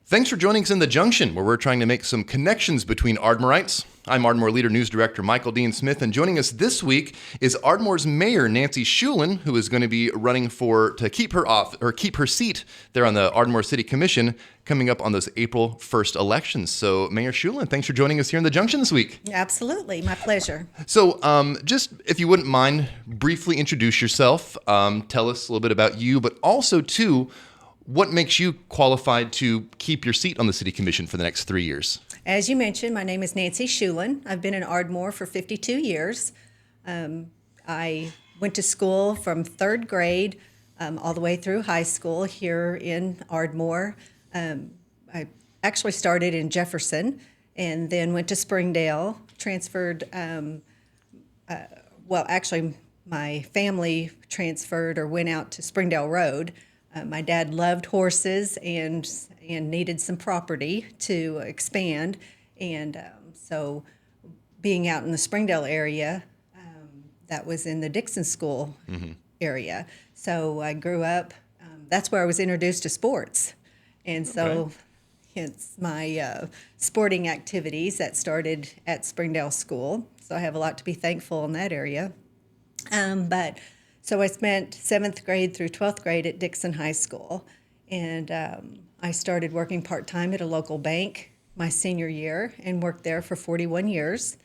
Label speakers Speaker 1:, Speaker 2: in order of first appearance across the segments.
Speaker 1: Thanks for joining us in the Junction, where we're trying to make some connections between Ardmorites. I'm Ardmore Leader News Director Michael Dean Smith, and joining us this week is Ardmore's Mayor Nancy Sjulin, who is going to be running to keep her seat there on the Ardmore City Commission coming up on those April 1st elections. So, Mayor Sjulin, thanks for joining us here in the Junction this week.
Speaker 2: Absolutely, my pleasure.
Speaker 1: So, just if you wouldn't mind, briefly introduce yourself. Tell us a little bit about you, but also too, what makes you qualified to keep your seat on the City Commission for the next 3 years?
Speaker 2: As you mentioned, my name is Nancy Sjulin. I've been in Ardmore for 52 years. I went to school from third grade all the way through high school here in Ardmore. I actually started in Jefferson and then went to Springdale, transferred, actually my family transferred or went out to Springdale Road. My dad loved horses and needed some property to expand, and so being out in the Springdale area, that was in the Dixon School area. So I grew up. That's where I was introduced to sports, and so hence my sporting activities that started at Springdale School. So I have a lot to be thankful in that area, So I spent 7th grade through 12th grade at Dixon High School, and I started working part-time at a local bank my senior year and worked there for 41 years.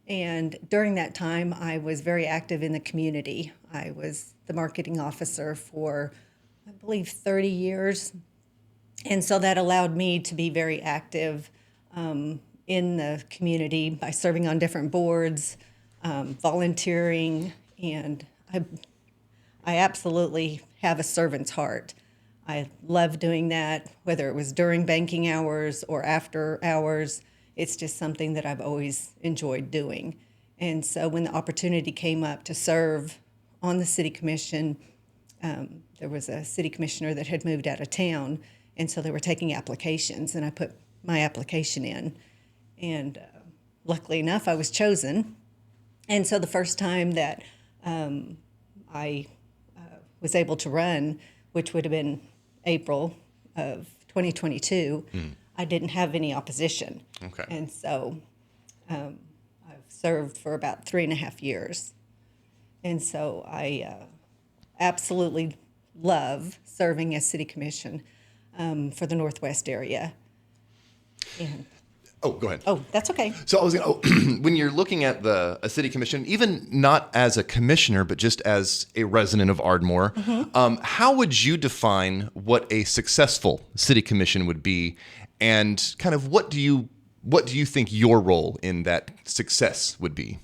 Speaker 2: And during that time, I was very active in the community. I was the marketing officer for, I believe, 30 years. And so that allowed me to be very active in the community by serving on different boards, volunteering, and I absolutely have a servant's heart. I love doing that, whether it was during banking hours or after hours. It's just something that I've always enjoyed doing. And so when the opportunity came up to serve on the city commission, there was a city commissioner that had moved out of town, and so they were taking applications, and I put my application in. And luckily enough, I was chosen. And so the first time that I was able to run, which would have been April of 2022, I didn't have any opposition.
Speaker 1: Okay.
Speaker 2: And so I've served for about 3.5 years. And so I absolutely love serving as city commission for the Northwest area. And
Speaker 1: Oh, go ahead.
Speaker 2: oh, that's okay.
Speaker 1: So I was when you're looking at a city commission, even not as a commissioner, but just as a resident of Ardmore, how would you define what a successful city commission would be, and kind of what do you think your role in that success would be?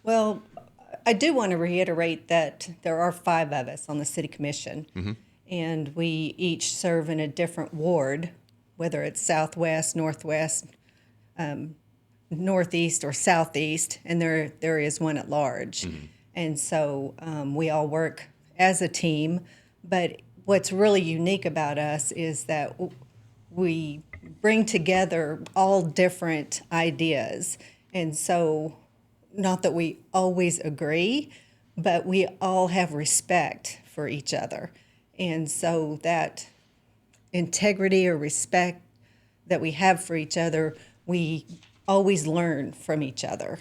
Speaker 2: Well, I do want to reiterate that there are 5 of us on the city commission, and we each serve in a different ward, whether it's Southwest, Northwest, Northeast, or Southeast, and there is one at large. And so we all work as a team, but what's really unique about us is that we bring together all different ideas. And so not that we always agree, but we all have respect for each other. And so that integrity or respect that we have for each other, we always learn from each other.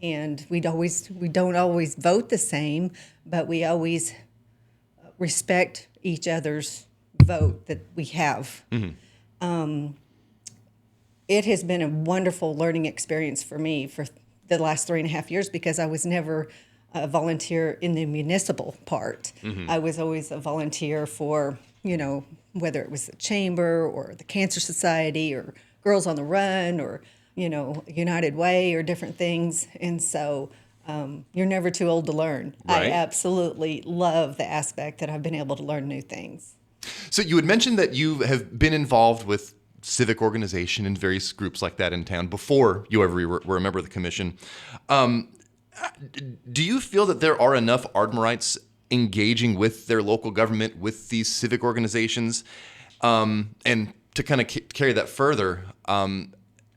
Speaker 2: And we don't always vote the same, but we always respect each other's vote that we have. It has been a wonderful learning experience for me for the last 3.5 years, because I was never a volunteer in the municipal part. I was always a volunteer for, whether it was the chamber or the Cancer Society or Girls on the Run or, United Way or different things. And so you're never too old to learn.
Speaker 1: Right.
Speaker 2: I absolutely love the aspect that I've been able to learn new things.
Speaker 1: So you had mentioned that you have been involved with civic organization and various groups like that in town before you ever were a member of the commission. Do you feel that there are enough Ardmorites engaging with their local government, with these civic organizations? And to kind of carry that further,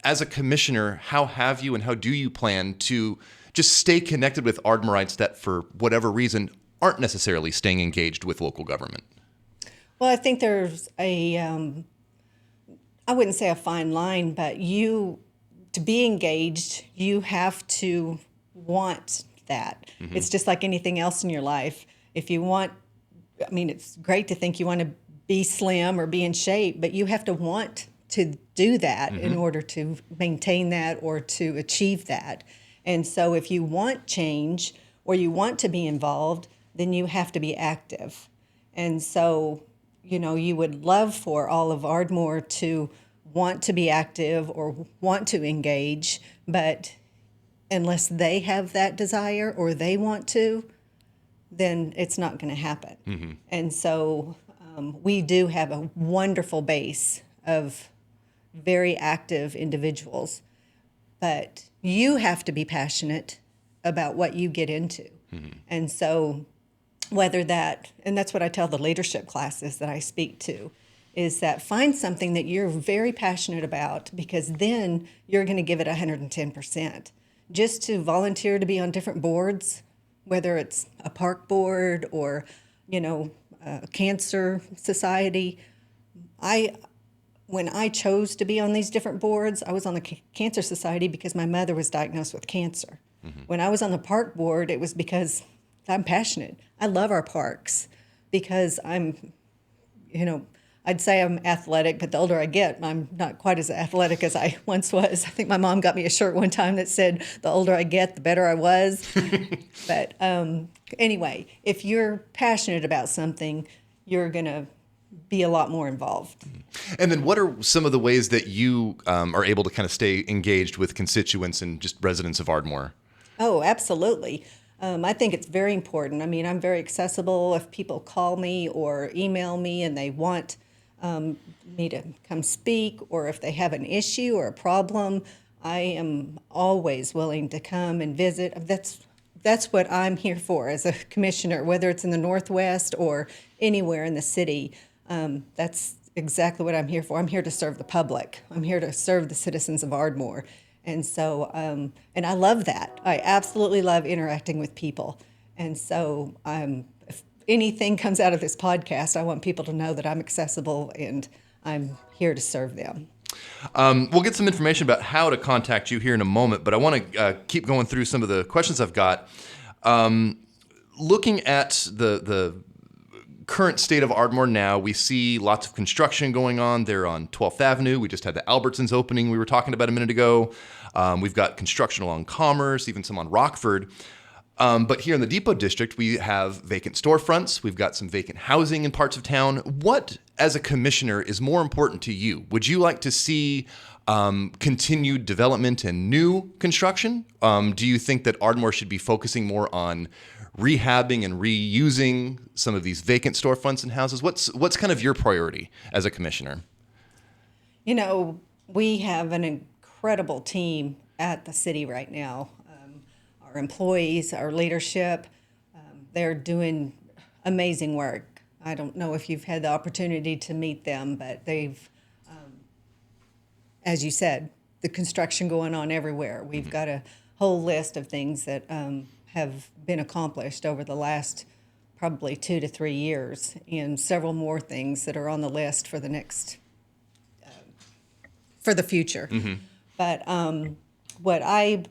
Speaker 1: as a commissioner, how have you and how do you plan to just stay connected with Ardmorites that, for whatever reason, aren't necessarily staying engaged with local government?
Speaker 2: Well, I think there's I wouldn't say a fine line, but to be engaged, you have to want that. It's just like anything else in your life. If you want, I mean, it's great to think you want to be slim or be in shape, but you have to want to do that in order to maintain that or to achieve that. And so if you want change or you want to be involved, then you have to be active. And so, you would love for all of Ardmore to want to be active or want to engage, but unless they have that desire or they want to, then it's not going to happen. And so we do have a wonderful base of very active individuals, but you have to be passionate about what you get into. And so and that's what I tell the leadership classes that I speak to, is that find something that you're very passionate about, because then you're going to give it 110%. Just to volunteer to be on different boards, whether it's a park board or, a cancer society. When I chose to be on these different boards, I was on the Cancer Society because my mother was diagnosed with cancer. When I was on the park board, it was because I'm passionate. I love our parks because I'd say I'm athletic, but the older I get, I'm not quite as athletic as I once was. I think my mom got me a shirt one time that said, "The older I get, the better I was." But anyway, if you're passionate about something, you're going to be a lot more involved.
Speaker 1: And then what are some of the ways that you are able to kind of stay engaged with constituents and just residents of Ardmore?
Speaker 2: Oh, absolutely. I think it's very important. I mean, I'm very accessible. If people call me or email me and they want me to come speak, or if they have an issue or a problem, I am always willing to come and visit. That's what I'm here for as a commissioner, whether it's in the Northwest or anywhere in the city. That's exactly what I'm here for. I'm here to serve the public. I'm here to serve the citizens of Ardmore. And so, and I love that. I absolutely love interacting with people. And so if anything comes out of this podcast, I want people to know that I'm accessible and I'm here to serve them.
Speaker 1: We'll get some information about how to contact you here in a moment, but I want to keep going through some of the questions I've got. Looking at the current state of Ardmore now, we see lots of construction going on there on 12th Avenue. We just had the Albertsons opening we were talking about a minute ago. We've got construction along Commerce, even some on Rockford. But here in the Depot District, we have vacant storefronts. We've got some vacant housing in parts of town. What, as a commissioner, is more important to you? Would you like to see continued development and new construction? Do you think that Ardmore should be focusing more on rehabbing and reusing some of these vacant storefronts and houses? What's kind of your priority as a commissioner?
Speaker 2: We have an incredible team at the city right now. Our employees, our leadership, they're doing amazing work. I don't know if you've had the opportunity to meet them, but they've, as you said, the construction going on everywhere. We've got a whole list of things that have been accomplished over the last probably 2 to 3 years, and several more things that are on the list for the next, for the future. But what I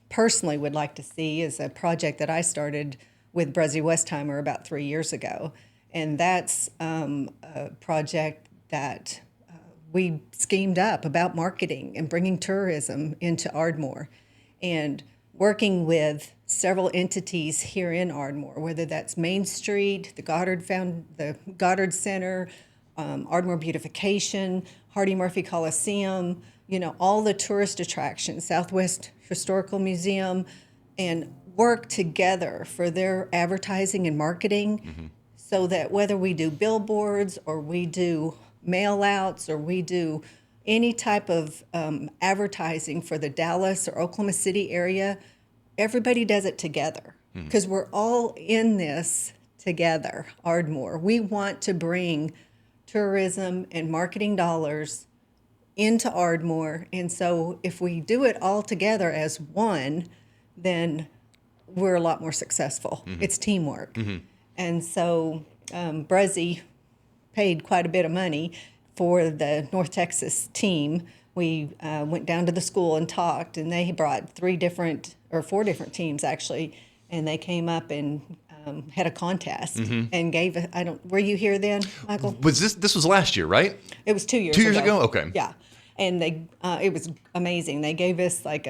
Speaker 2: personally would like to see is a project that I started with Brezzy Westheimer about 3 years ago, and that's a project that we schemed up about marketing and bringing tourism into Ardmore, and working with several entities here in Ardmore, whether that's Main Street, the Goddard Center, Ardmore Beautification, Hardy Murphy Coliseum, all the tourist attractions, Southwest Historical Museum, and work together for their advertising and marketing, so that whether we do billboards or we do mail outs or we do any type of advertising for the Dallas or Oklahoma City area, everybody does it together, because we're all in this together. Ardmore, we want to bring tourism and marketing dollars into Ardmore, and so if we do it all together as one, then we're a lot more successful. It's teamwork. And so Brezzy paid quite a bit of money for the North Texas team, we went down to the school and talked, and they brought 4 different teams actually, and they came up and had a contest and gave. Were you here then, Michael?
Speaker 1: Was this was last year, right?
Speaker 2: It was 2 years.
Speaker 1: 2 years ago. Okay.
Speaker 2: Yeah, and it was amazing. They gave us like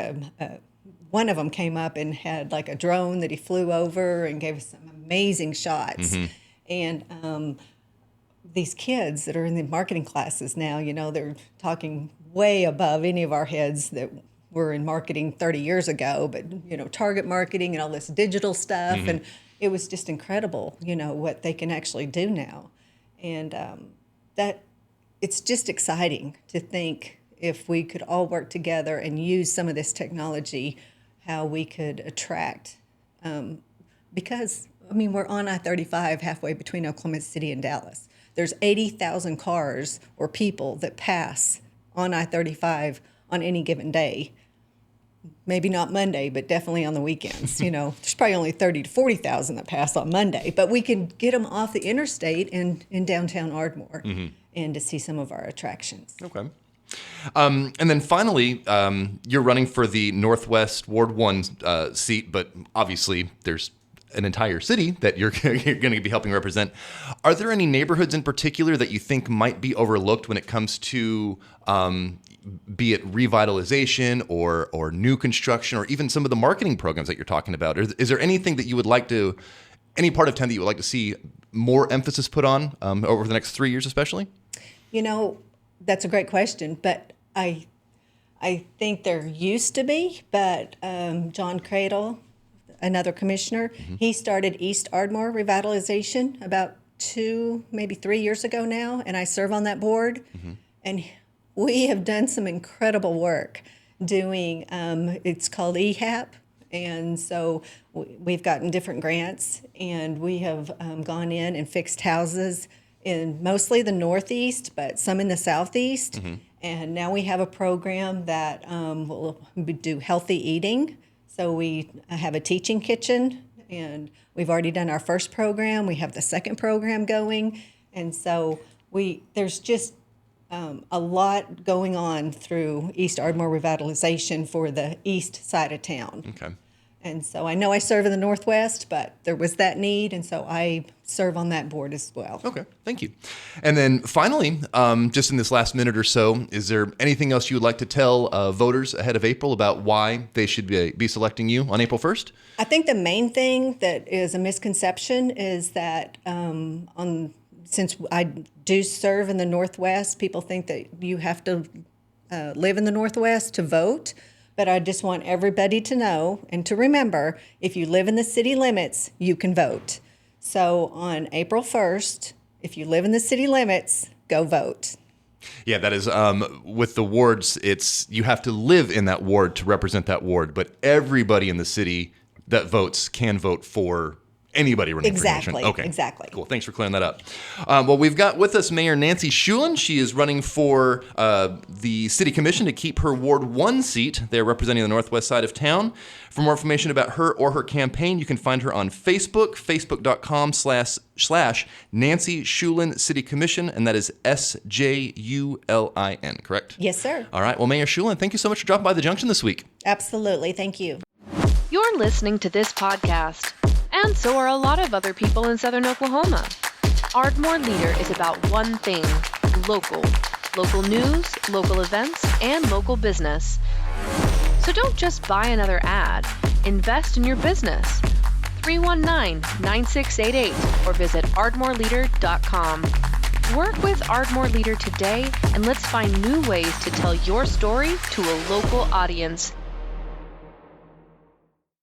Speaker 2: one of them came up and had like a drone that he flew over and gave us some amazing shots. And these kids that are in the marketing classes now, they're talking way above any of our heads that were in marketing 30 years ago, but, target marketing and all this digital stuff. And it was just incredible, what they can actually do now. And that it's just exciting to think if we could all work together and use some of this technology, how we could attract, because, we're on I-35 halfway between Oklahoma City and Dallas. There's 80,000 cars or people that pass on I-35 on any given day. Maybe not Monday, but definitely on the weekends. There's probably only 30 to 40,000 that pass on Monday, but we can get them off the interstate in downtown Ardmore and to see some of our attractions.
Speaker 1: Okay. And then finally, you're running for the Northwest Ward 1 seat, but obviously there's an entire city that you're going to be helping represent. Are there any neighborhoods in particular that you think might be overlooked when it comes to be it revitalization or new construction or even some of the marketing programs that you're talking about? Is there anything that you would like to, any part of town that you would like to see more emphasis put on over the next 3 years especially?
Speaker 2: That's a great question, but I think there used to be, but John Cradle, another commissioner, he started East Ardmore Revitalization about 2, maybe 3 years ago now, and I serve on that board. And we have done some incredible work doing, it's called EHAP, and so we've gotten different grants, and we have gone in and fixed houses in mostly the Northeast, but some in the Southeast. And now we have a program that will do healthy eating. So we have a teaching kitchen, and we've already done our first program. We have the second program going. And so there's just a lot going on through East Ardmore Revitalization for the east side of town.
Speaker 1: Okay.
Speaker 2: And so I know I serve in the Northwest, but there was that need, and so I serve on that board as well.
Speaker 1: Okay, thank you. And then finally, just in this last minute or so, is there anything else you would like to tell voters ahead of April about why they should be selecting you on April 1st?
Speaker 2: I think the main thing that is a misconception is that since I do serve in the Northwest, people think that you have to live in the Northwest to vote. But I just want everybody to know and to remember, if you live in the city limits, you can vote. So on April 1st, if you live in the city limits, go vote.
Speaker 1: Yeah, that is, with the wards, you have to live in that ward to represent that ward, but everybody in the city that votes can vote for anybody running for commission. Okay.
Speaker 2: Exactly.
Speaker 1: Cool. Thanks for clearing that up. Well, we've got with us Mayor Nancy Sjulin. She is running for the City Commission to keep her Ward 1 seat. They're representing the northwest side of town. For more information about her or her campaign, you can find her on Facebook, facebook.com/Nancy Sjulin City Commission, and that is SJULIN, correct?
Speaker 2: Yes, sir.
Speaker 1: All right. Well, Mayor Sjulin, thank you so much for dropping by the Junction this week.
Speaker 2: Absolutely. Thank you.
Speaker 3: You're listening to this podcast, and so are a lot of other people in Southern Oklahoma. Ardmore Leader is about one thing: local. Local news, local events, and local business. So don't just buy another ad. Invest in your business. 319-9688 or visit ardmoreleader.com. Work with Ardmore Leader today, and let's find new ways to tell your story to a local audience.